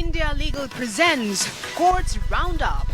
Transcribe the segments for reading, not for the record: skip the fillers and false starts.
India Legal presents Courts Roundup.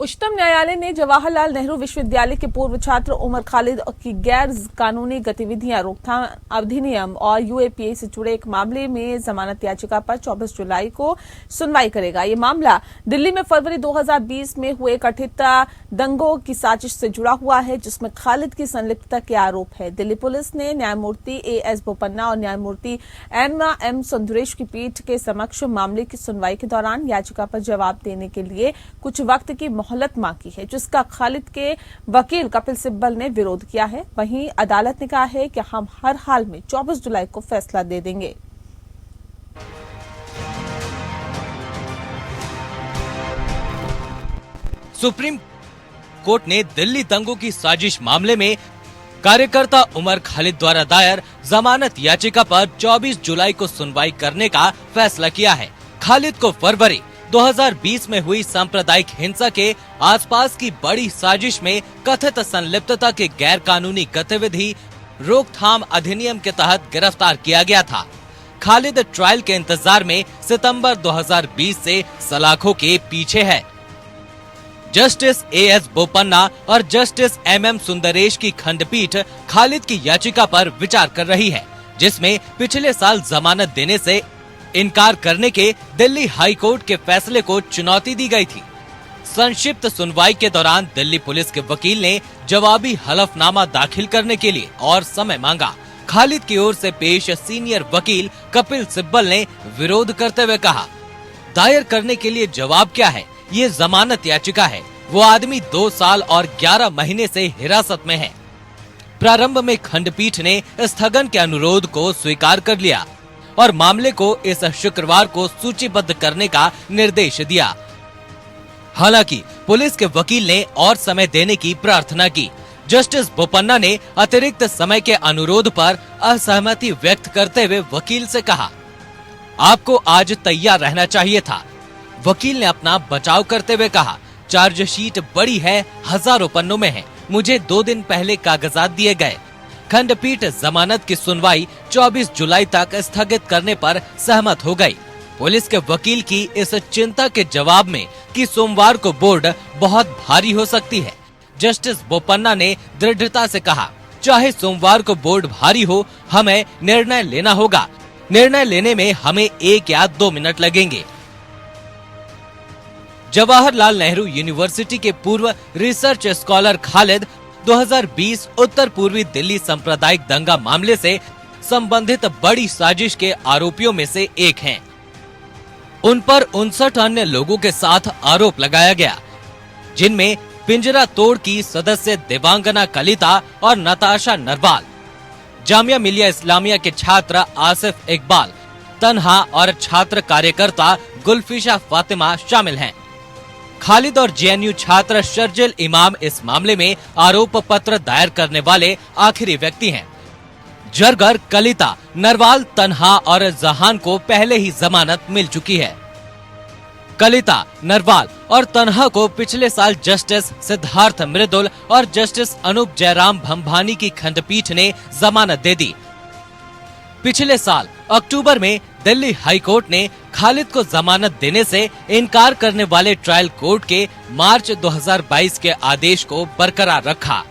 उच्चतम न्यायालय ने जवाहरलाल नेहरू विश्वविद्यालय के पूर्व छात्र उमर खालिद की गैर कानूनी गतिविधियां रोकथाम अधिनियम और यूएपीए से जुड़े एक मामले में जमानत याचिका पर 24 जुलाई को सुनवाई करेगा। ये मामला दिल्ली में फरवरी 2020 में हुए कथित दंगों की साजिश से जुड़ा हुआ है, जिसमें खालिद की संलिप्तता के आरोप है। दिल्ली पुलिस ने न्यायमूर्ति एएस बोपन्ना और न्यायमूर्ति एम सुंदरेश की पीठ के समक्ष मामले की सुनवाई के दौरान याचिका पर जवाब देने के लिए कुछ वक्त की मोहलत मांगी है, जिसका खालिद के वकील कपिल सिब्बल ने विरोध किया है। वहीं अदालत ने कहा है कि हम हर हाल में 24 जुलाई को फैसला दे देंगे। सुप्रीम कोर्ट ने दिल्ली दंगों की साजिश मामले में कार्यकर्ता उमर खालिद द्वारा दायर जमानत याचिका पर 24 जुलाई को सुनवाई करने का फैसला किया है। खालिद को फरवरी 2020 में हुई सांप्रदायिक हिंसा के आसपास की बड़ी साजिश में कथित संलिप्तता के गैर कानूनी गतिविधि रोकथाम अधिनियम के तहत गिरफ्तार किया गया था। खालिद ट्रायल के इंतजार में सितंबर 2020 से सलाखों के पीछे है। जस्टिस एएस बोपन्ना और जस्टिस एम सुंदरेश की खंडपीठ खालिद की याचिका पर विचार कर रही है, जिसमें पिछले साल जमानत देने से इनकार करने के दिल्ली हाई कोर्ट के फैसले को चुनौती दी गई थी। संक्षिप्त सुनवाई के दौरान दिल्ली पुलिस के वकील ने जवाबी हलफनामा दाखिल करने के लिए और समय मांगा। खालिद की ओर से पेश सीनियर वकील कपिल सिब्बल ने विरोध करते हुए कहा, दायर करने के लिए जवाब क्या है? ये जमानत याचिका है। वो आदमी 2 साल और 11 महीने से हिरासत में है। प्रारंभ में खंडपीठ ने स्थगन के अनुरोध को स्वीकार कर लिया और मामले को इस शुक्रवार को सूचीबद्ध करने का निर्देश दिया। हालांकि पुलिस के वकील ने और समय देने की प्रार्थना की। जस्टिस बोपन्ना ने अतिरिक्त समय के अनुरोध पर असहमति व्यक्त करते हुए वकील से कहा, आपको आज तैयार रहना चाहिए था। वकील ने अपना बचाव करते हुए कहा, चार्जशीट बड़ी है, हजारों पन्नों में है। मुझे 2 दिन पहले कागजात दिए गए। खंडपीठ जमानत की सुनवाई 24 जुलाई तक स्थगित करने पर सहमत हो गई। पुलिस के वकील की इस चिंता के जवाब में कि सोमवार को बोर्ड बहुत भारी हो सकती है, जस्टिस बोपन्ना ने दृढ़ता से कहा, चाहे सोमवार को बोर्ड भारी हो, हमें निर्णय लेना होगा। निर्णय लेने में हमें 1 या 2 मिनट लगेंगे। जवाहरलाल नेहरू यूनिवर्सिटी के पूर्व रिसर्च स्कॉलर खालिद 2020 उत्तर पूर्वी दिल्ली सांप्रदायिक दंगा मामले से संबंधित बड़ी साजिश के आरोपियों में से एक हैं। उन पर 59 अन्य लोगों के साथ आरोप लगाया गया, जिनमें पिंजरा तोड़ की सदस्य देवांगना कलिता और नताशा नरवाल, जामिया मिलिया इस्लामिया के छात्र आसिफ इकबाल, तन्हा और छात्र कार्यकर्ता गुलफिशा फातिमा शामिल हैं। खालिद और जेएनयू छात्र शर्जिल इमाम इस मामले में आरोप पत्र दायर करने वाले आखिरी व्यक्ति हैं। जरगर, कलिता, नरवाल, तन्हा और जहान को पहले ही जमानत मिल चुकी है। कलिता, नरवाल और तन्हा को पिछले साल जस्टिस सिद्धार्थ मृदुल और जस्टिस अनूप जयराम भंभानी की खंडपीठ ने जमानत दे दी। पिछले साल अक्टूबर में दिल्ली हाई कोर्ट ने खालिद को जमानत देने से इनकार करने वाले ट्रायल कोर्ट के मार्च 2022 के आदेश को बरकरार रखा।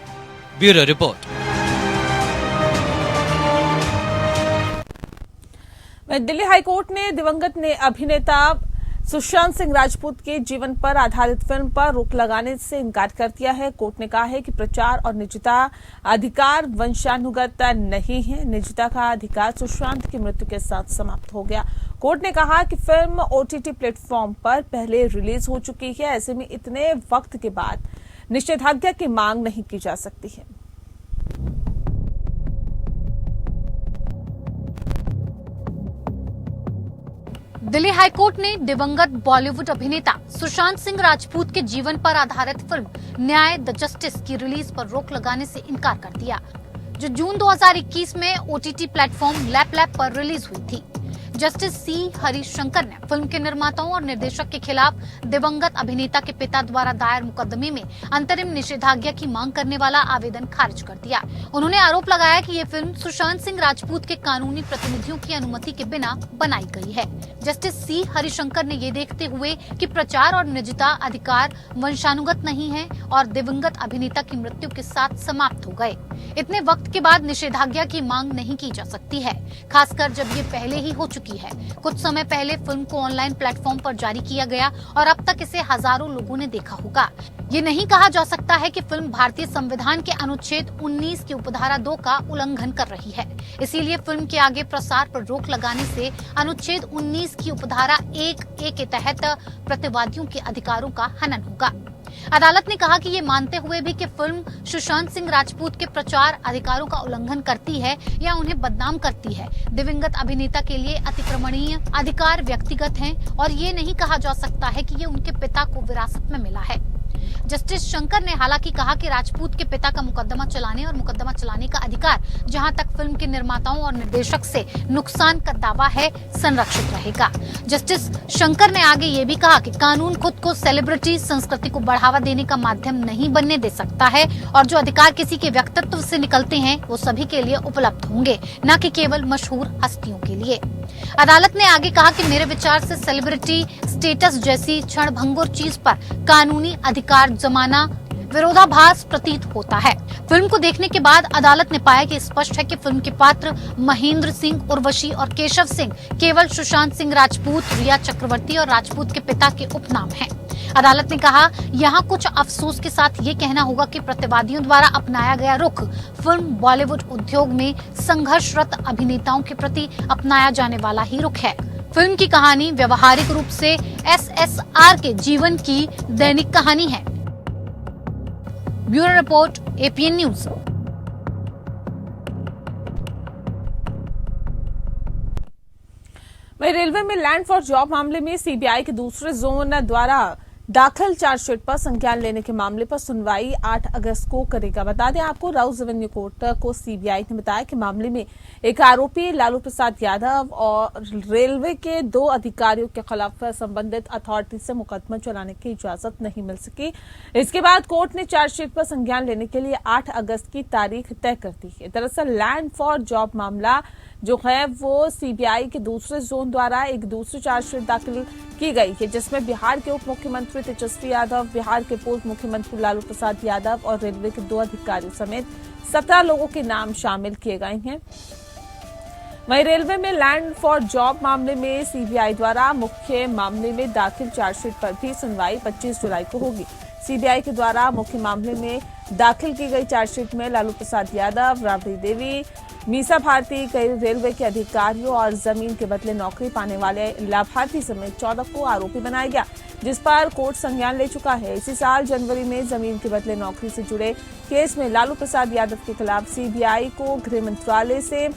Bureau report. Delhi high court ने दिवंगत अभिनेता सुशांत सिंह राजपूत के जीवन पर आधारित फिल्म पर रोक लगाने से इनकार कर दिया है। कोर्ट ने कहा है कि प्रचार और निजता अधिकार वंशानुगत नहीं है। निजता का अधिकार सुशांत की मृत्यु के साथ समाप्त हो गया। कोर्ट ने कहा कि फिल्म ओटीटी प्लेटफॉर्म पर पहले रिलीज हो चुकी है, ऐसे में इतने वक्त के बाद निषेधाज्ञा की मांग नहीं की जा सकती है। दिल्ली हाईकोर्ट ने दिवंगत बॉलीवुड अभिनेता सुशांत सिंह राजपूत के जीवन पर आधारित फिल्म न्याय द जस्टिस की रिलीज पर रोक लगाने से इनकार कर दिया, जो जून 2021 में ओटीटी प्लेटफॉर्म लैप पर रिलीज हुई थी। जस्टिस सी हरिशंकर ने फिल्म के निर्माताओं और निर्देशक के खिलाफ दिवंगत अभिनेता के पिता द्वारा दायर मुकदमे में अंतरिम निषेधाज्ञा की मांग करने वाला आवेदन खारिज कर दिया। उन्होंने आरोप लगाया कि ये फिल्म सुशांत सिंह राजपूत के कानूनी प्रतिनिधियों की अनुमति के बिना बनाई गई है। जस्टिस सी हरिशंकर ने ये देखते हुए कि प्रचार और निजता अधिकार वंशानुगत नहीं है और दिवंगत अभिनेता की मृत्यु के साथ समाप्त हो गए, इतने वक्त के बाद निषेधाज्ञा की मांग नहीं की जा सकती है, खासकर जब ये पहले ही हो चुकी है। कुछ समय पहले फिल्म को ऑनलाइन प्लेटफॉर्म पर जारी किया गया और अब तक इसे हजारों लोगों ने देखा होगा। ये नहीं कहा जा सकता है कि फिल्म भारतीय संविधान के अनुच्छेद 19 की उपधारा 2 का उल्लंघन कर रही है। इसीलिए फिल्म के आगे प्रसार पर रोक लगाने से अनुच्छेद 19 की उपधारा 1A के तहत प्रतिवादियों के अधिकारों का हनन होगा। अदालत ने कहा कि ये मानते हुए भी कि फिल्म सुशांत सिंह राजपूत के प्रचार अधिकारों का उल्लंघन करती है या उन्हें बदनाम करती है, दिवंगत अभिनेता के लिए अतिक्रमणीय अधिकार व्यक्तिगत हैं और ये नहीं कहा जा सकता है कि ये उनके पिता को विरासत में मिला है। जस्टिस शंकर ने हालांकि कहा कि राजपूत के पिता का मुकदमा चलाने और मुकदमा चलाने का अधिकार जहां तक फिल्म के निर्माताओं और निर्देशक से नुकसान का दावा है, संरक्षित रहेगा। जस्टिस शंकर ने आगे ये भी कहा कि कानून खुद को सेलिब्रिटी संस्कृति को बढ़ावा देने का माध्यम नहीं बनने दे सकता है और जो अधिकार किसी के व्यक्तित्व से निकलते हैं वो सभी के लिए उपलब्ध होंगे, न कि केवल मशहूर हस्तियों के लिए। अदालत ने आगे कहा कि मेरे विचार से सेलिब्रिटी स्टेटस जैसी क्षणभंगुर चीज पर कानूनी अधिकार जमाना विरोधाभास प्रतीत होता है। फिल्म को देखने के बाद अदालत ने पाया कि स्पष्ट है कि फिल्म के पात्र महेंद्र सिंह, उर्वशी और केशव सिंह केवल सुशांत सिंह राजपूत, रिया चक्रवर्ती और राजपूत के पिता के उपनाम हैं। अदालत ने कहा, यहाँ कुछ अफसोस के साथ ये कहना होगा कि प्रतिवादियों द्वारा अपनाया गया रुख फिल्म बॉलीवुड उद्योग में संघर्षरत अभिनेताओं के प्रति अपनाया जाने वाला ही रुख है। फिल्म की कहानी व्यवहारिक रूप से SSR के जीवन की दैनिक कहानी है। Bureau report, APN news. वहीं रेलवे में लैंड फॉर जॉब मामले में सीबीआई के दूसरे जोन द्वारा दाखिल चार्जशीट पर संज्ञान लेने के मामले पर सुनवाई 8 अगस्त को करेगा। बता दें आपको, राउस रेवेन्यू कोर्ट को सीबीआई ने बताया कि मामले में एक आरोपी लालू प्रसाद यादव और रेलवे के 2 अधिकारियों के खिलाफ संबंधित अथॉरिटी से मुकदमा चलाने की इजाजत नहीं मिल सकी। इसके बाद कोर्ट ने चार्जशीट पर संज्ञान लेने के लिए 8 अगस्त की तारीख तय कर दी है। दरअसल लैंड फॉर जॉब मामला जो है वो सीबीआई के दूसरे जोन द्वारा एक दूसरी चार्जशीट दाखिल की गई है, जिसमें बिहार के उप मुख्यमंत्री तेजस्वी यादव, बिहार के पूर्व मुख्यमंत्री लालू प्रसाद यादव और रेलवे के 2 अधिकारियों समेत 17 लोगों के नाम शामिल किए गए हैं। वहीं रेलवे में लैंड फॉर जॉब मामले में सीबीआई द्वारा मुख्य मामले में दाखिल चार्जशीट पर भी सुनवाई 25 जुलाई को होगी। सीबीआई के द्वारा मुख्य मामले में दाखिल की गई चार्जशीट में लालू प्रसाद यादव, राबड़ी देवी, मीसा भारती, कई रेलवे के अधिकारियों और जमीन के बदले नौकरी पाने वाले लाभार्थी समेत 14 को आरोपी बनाया गया, जिस पर कोर्ट संज्ञान ले चुका है। इसी साल जनवरी में जमीन के बदले नौकरी से जुड़े केस में लालू प्रसाद यादव के खिलाफ सीबीआई को गृह मंत्रालय से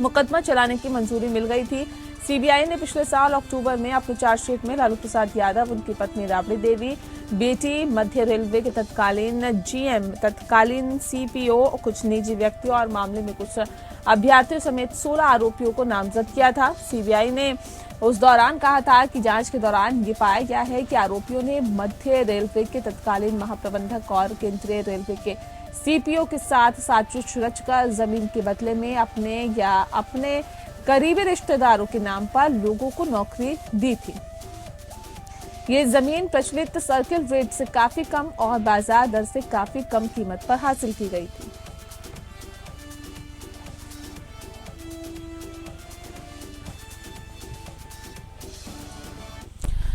मुकदमा चलाने की मंजूरी मिल गई थी। सीबीआई ने पिछले साल अक्टूबर में अपनी चार्जशीट में लालू प्रसाद यादव, उनकी पत्नी राबड़ी देवी, बेटी, मध्य रेलवे के तत्कालीन GM, तत्कालीन CPO, कुछ निजी व्यक्तियों और मामले में कुछ अभ्यर्थियों समेत 16 आरोपियों को नामजद किया था। सीबीआई ने उस दौरान कहा था कि जांच के दौरान ये पाया गया है कि आरोपियों ने मध्य रेलवे के तत्कालीन महाप्रबंधक और केंद्रीय रेलवे के CPO के साथ साजिश रचकर जमीन के बदले में अपने या अपने करीबी रिश्तेदारों के नाम पर लोगों को नौकरी दी थी। ये जमीन प्रचलित सर्किल रेट से काफी कम और बाजार दर से काफी कम कीमत पर हासिल की गई थी।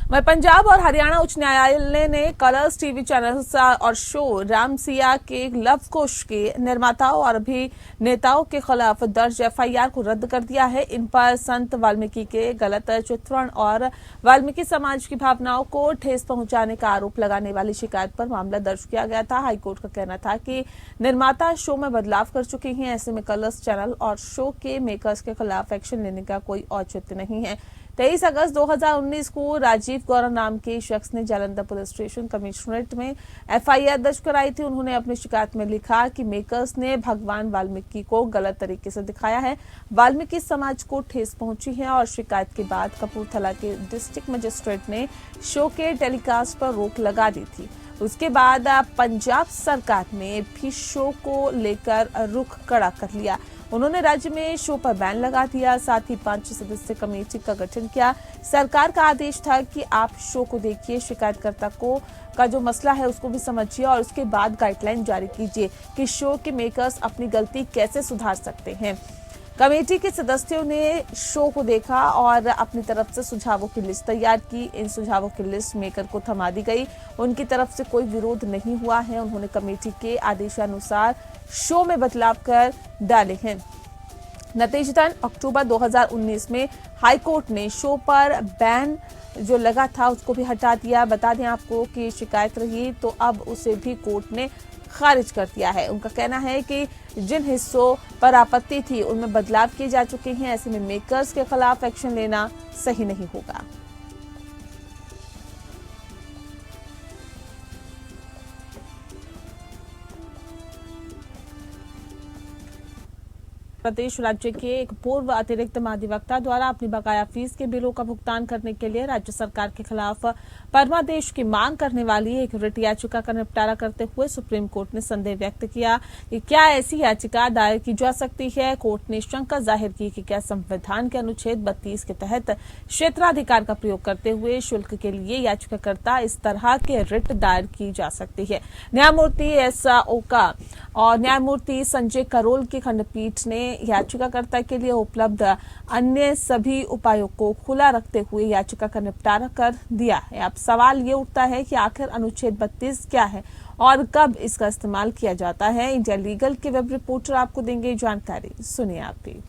वहीं पंजाब और हरियाणा उच्च न्यायालय ने कलर्स टीवी चैनल और शो रामसिया के लव कुश के निर्माताओं और अभिनेताओं के खिलाफ दर्ज FIR को रद्द कर दिया है। इन पर संत वाल्मीकि के गलत चित्रण और वाल्मीकि समाज की भावनाओं को ठेस पहुंचाने का आरोप लगाने वाली शिकायत पर मामला दर्ज किया गया था। हाईकोर्ट का कहना था कि निर्माता शो में बदलाव कर चुके हैं, ऐसे में कलर्स चैनल और शो के मेकर्स के खिलाफ एक्शन लेने का कोई औचित्य नहीं है। 23 अगस्त 2019 को राजीव गौरा नाम के शख्स ने जालंधर पुलिस स्टेशन कमिश्नरेट में एफआईआर दर्ज कराई थी। उन्होंने अपनी शिकायत में लिखा कि मेकर्स ने भगवान वाल्मीकि को गलत तरीके से दिखाया है। वाल्मीकि समाज को ठेस पहुंची है और शिकायत के बाद कपूरथला के डिस्ट्रिक्ट मजिस्ट्रेट ने शो के टेलीकास्ट पर रोक लगा दी थी। उसके बाद पंजाब सरकार ने भी शो को लेकर रुख कड़ा कर लिया। उन्होंने राज्य में शो पर बैन लगा दिया। साथ ही 5 सदस्यीय कमेटी का गठन किया। सरकार का आदेश था कि आप शो को देखिए, शिकायतकर्ता का जो मसला है उसको भी समझिए और उसके बाद गाइडलाइन जारी कीजिए कि शो के मेकर्स अपनी गलती कैसे सुधार सकते हैं। कमेटी के सदस्यों ने शो को देखा और अपनी तरफ से सुझावों की लिस्ट तैयार की। इन सुझावों की लिस्ट मेकर को थमा दी गई। उनकी तरफ से कोई विरोध नहीं हुआ है। उन्होंने कमेटी के आदेशानुसार शो में बदलाव कर डाले हैं। नतीजतन अक्टूबर 2019 में हाई कोर्ट ने शो पर बैन जो लगा था उसको भी हटा दिया। बता दें आपको कि शिकायत रही तो अब उसे भी कोर्ट ने खारिज कर दिया है। उनका कहना है कि जिन हिस्सों पर आपत्ति थी उनमें बदलाव किए जा चुके हैं। ऐसे में मेकर्स के खिलाफ एक्शन लेना सही नहीं होगा। प्रदेश राज्य के एक पूर्व अतिरिक्त महाधिवक्ता द्वारा अपनी बकाया फीस के बिलों का भुगतान करने के लिए राज्य सरकार के खिलाफ परमादेश की मांग करने वाली एक रिट याचिका का निपटारा करते हुए सुप्रीम कोर्ट ने संदेह व्यक्त किया कि क्या ऐसी याचिका दायर की जा सकती है। कोर्ट ने शंका जाहिर की कि क्या संविधान के अनुच्छेद 32 के तहत क्षेत्राधिकार का प्रयोग करते हुए शुल्क के लिए याचिकाकर्ता इस तरह के रिट दायर की जा सकती है। न्यायमूर्ति एस ओका और न्यायमूर्ति संजय करोल की खंडपीठ ने याचिकाकर्ता के लिए उपलब्ध अन्य सभी उपायों को खुला रखते हुए याचिका का निपटारा कर दिया है। अब सवाल ये उठता है कि आखिर अनुच्छेद 32 क्या है और कब इसका इस्तेमाल किया जाता है। इंडिया लीगल के वेब रिपोर्टर आपको देंगे जानकारी, सुनिए आप भी।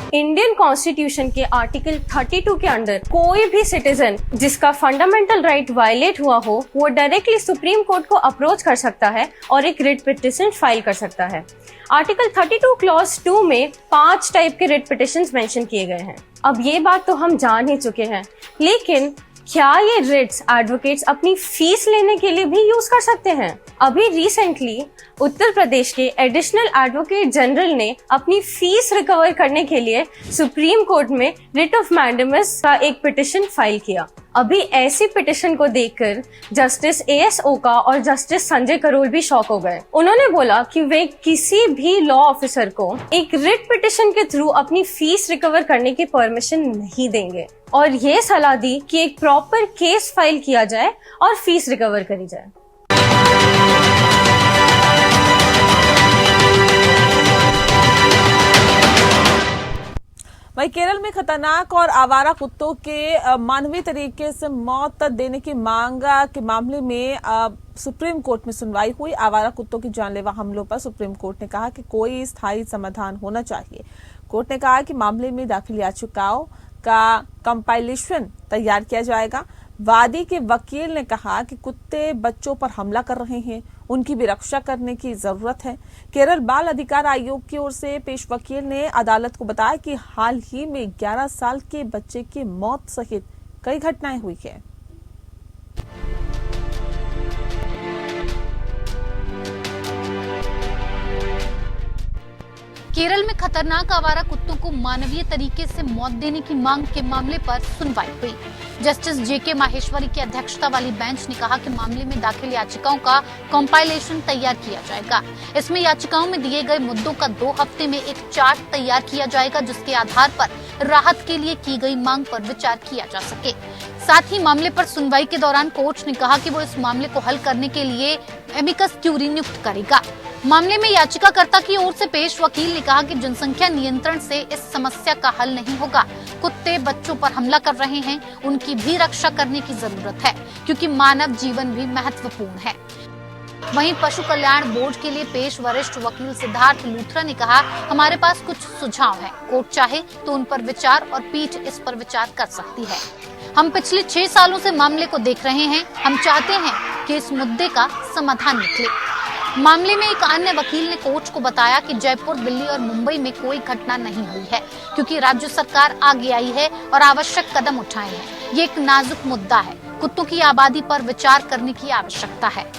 इंडियन कॉन्स्टिट्यूशन के आर्टिकल 32 के अंदर कोई भी सिटीजन जिसका फंडामेंटल राइट वायलेट हुआ हो वो डायरेक्टली सुप्रीम कोर्ट को अप्रोच कर सकता है और एक रिट पिटिशन फाइल कर सकता है। आर्टिकल 32 क्लॉज 2 में 5 टाइप के रिट पिटिशंस मेंशन किए गए हैं। अब ये बात तो हम जान ही चुके हैं, लेकिन क्या ये रिट्स एडवोकेट्स अपनी फीस लेने के लिए भी यूज कर सकते हैं? अभी रिसेंटली उत्तर प्रदेश के एडिशनल एडवोकेट जनरल ने अपनी फीस रिकवर करने के लिए सुप्रीम कोर्ट में रिट ऑफ मैंडेमस का एक पिटिशन फाइल किया। अभी ऐसी पिटिशन को देखकर जस्टिस एएस ओका और जस्टिस संजय करोल भी शॉक हो गए। उन्होंने बोला कि वे किसी भी लॉ ऑफिसर को एक रिट पिटिशन के थ्रू अपनी फीस रिकवर करने की परमिशन नहीं देंगे और ये सलाह दी कि एक प्रॉपर केस फाइल किया जाए और फीस रिकवर करी जाए। वहीं केरल में खतरनाक और आवारा कुत्तों के मानवीय तरीके से मौत देने की मांग के मामले में सुप्रीम कोर्ट में सुनवाई हुई। आवारा कुत्तों की जानलेवा हमलों पर सुप्रीम कोर्ट ने कहा कि कोई स्थायी समाधान होना चाहिए। कोर्ट ने कहा कि मामले में दाखिल याचिकाओं का कंपाइलेशन तैयार किया जाएगा। वादी के वकील ने कहा कि कुत्ते बच्चों पर हमला कर रहे हैं, उनकी भी रक्षा करने की जरूरत है। केरल बाल अधिकार आयोग की ओर से पेश वकील ने अदालत को बताया कि हाल ही में 11 साल के बच्चे की मौत सहित कई घटनाएं हुई है। केरल में खतरनाक आवारा कुत्तों को मानवीय तरीके से मौत देने की मांग के मामले पर सुनवाई हुई। जस्टिस जेके माहेश्वरी की अध्यक्षता वाली बेंच ने कहा कि मामले में दाखिल याचिकाओं का कंपाइलेशन तैयार किया जाएगा। इसमें याचिकाओं में दिए गए मुद्दों का 2 हफ्ते में एक चार्ट तैयार किया जाएगा, जिसके आधार पर राहत के लिए की गई मांग पर विचार किया जा सके। साथ ही मामले पर सुनवाई के दौरान कोर्ट ने कहा कि वो इस मामले को हल करने के लिए एमिकस क्यूरी नियुक्त करेगा। मामले में याचिकाकर्ता की ओर से पेश वकील ने कहा कि जनसंख्या नियंत्रण से इस समस्या का हल नहीं होगा। कुत्ते बच्चों पर हमला कर रहे हैं, उनकी भी रक्षा करने की जरूरत है, क्योंकि मानव जीवन भी महत्वपूर्ण है। वहीं पशु कल्याण बोर्ड के लिए पेश वरिष्ठ वकील सिद्धार्थ लूथरा ने कहा, हमारे पास कुछ सुझाव है, कोर्ट चाहे तो उन पर विचार और पीठ इस पर विचार कर सकती है। हम पिछले 6 सालों से मामले को देख रहे हैं। हम चाहते हैं कि इस मुद्दे का समाधान निकले। मामले में एक अन्य वकील ने कोर्ट को बताया कि जयपुर, दिल्ली और मुंबई में कोई घटना नहीं हुई है, क्योंकि राज्य सरकार आगे आई है और आवश्यक कदम उठाए हैं। ये एक नाजुक मुद्दा है। कुत्तों की आबादी पर विचार करने की आवश्यकता है।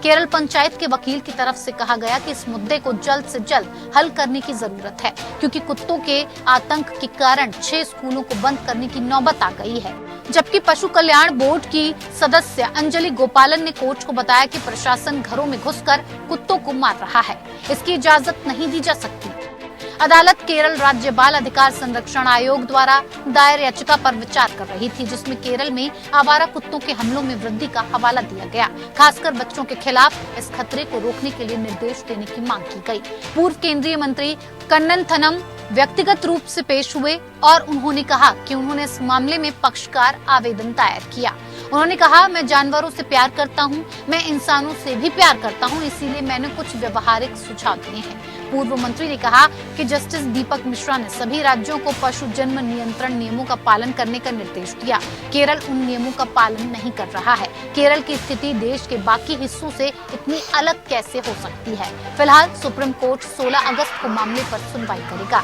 केरल पंचायत के वकील की तरफ से कहा गया कि इस मुद्दे को जल्द से जल्द हल करने की जरूरत है, क्योंकि कुत्तों के आतंक के कारण 6 स्कूलों को बंद करने की नौबत आ गई है। जबकि पशु कल्याण बोर्ड की सदस्य अंजलि गोपालन ने कोर्ट को बताया कि प्रशासन घरों में घुसकर कुत्तों को मार रहा है। इसकी इजाजत नहीं दी जा सकती। अदालत केरल राज्य बाल अधिकार संरक्षण आयोग द्वारा दायर याचिका पर विचार कर रही थी, जिसमें केरल में आवारा कुत्तों के हमलों में वृद्धि का हवाला दिया गया। खासकर बच्चों के खिलाफ इस खतरे को रोकने के लिए निर्देश देने की मांग की गई। पूर्व केंद्रीय मंत्री कन्नथनम व्यक्तिगत रूप से पेश हुए और उन्होंने कहा कि उन्होंने इस मामले में पक्षकार आवेदन दायर किया। उन्होंने कहा, मैं जानवरों से प्यार करता हूं, मैं इंसानों से भी प्यार करता हूं, इसीलिए मैंने कुछ व्यवहारिक सुझाव दिए हैं। पूर्व मंत्री ने कहा कि जस्टिस दीपक मिश्रा ने सभी राज्यों को पशु जन्म नियंत्रण नियमों का पालन करने का निर्देश दिया। केरल उन नियमों का पालन नहीं कर रहा है। केरल की स्थिति देश के बाकी हिस्सों से इतनी अलग कैसे हो सकती है? फिलहाल सुप्रीम कोर्ट 16 अगस्त को मामले पर सुनवाई करेगा।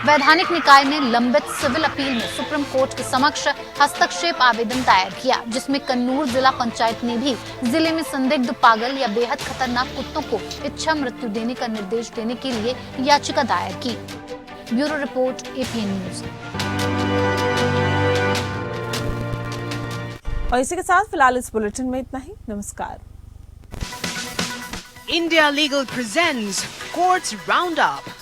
वैधानिक निकाय ने लंबित सिविल अपील में सुप्रीम कोर्ट के समक्ष हस्तक्षेप आवेदन दायर किया, जिसमें कन्नूर जिला पंचायत ने भी जिले में संदिग्ध पागल या बेहद खतरनाक कुत्तों को इच्छा मृत्यु देने का निर्देश देने के लिए याचिका दायर की। Bureau report, APN news. और इसी के साथ फिलहाल इस बुलेटिन में इतना ही। नमस्कार। India Legal presents Courts Roundup.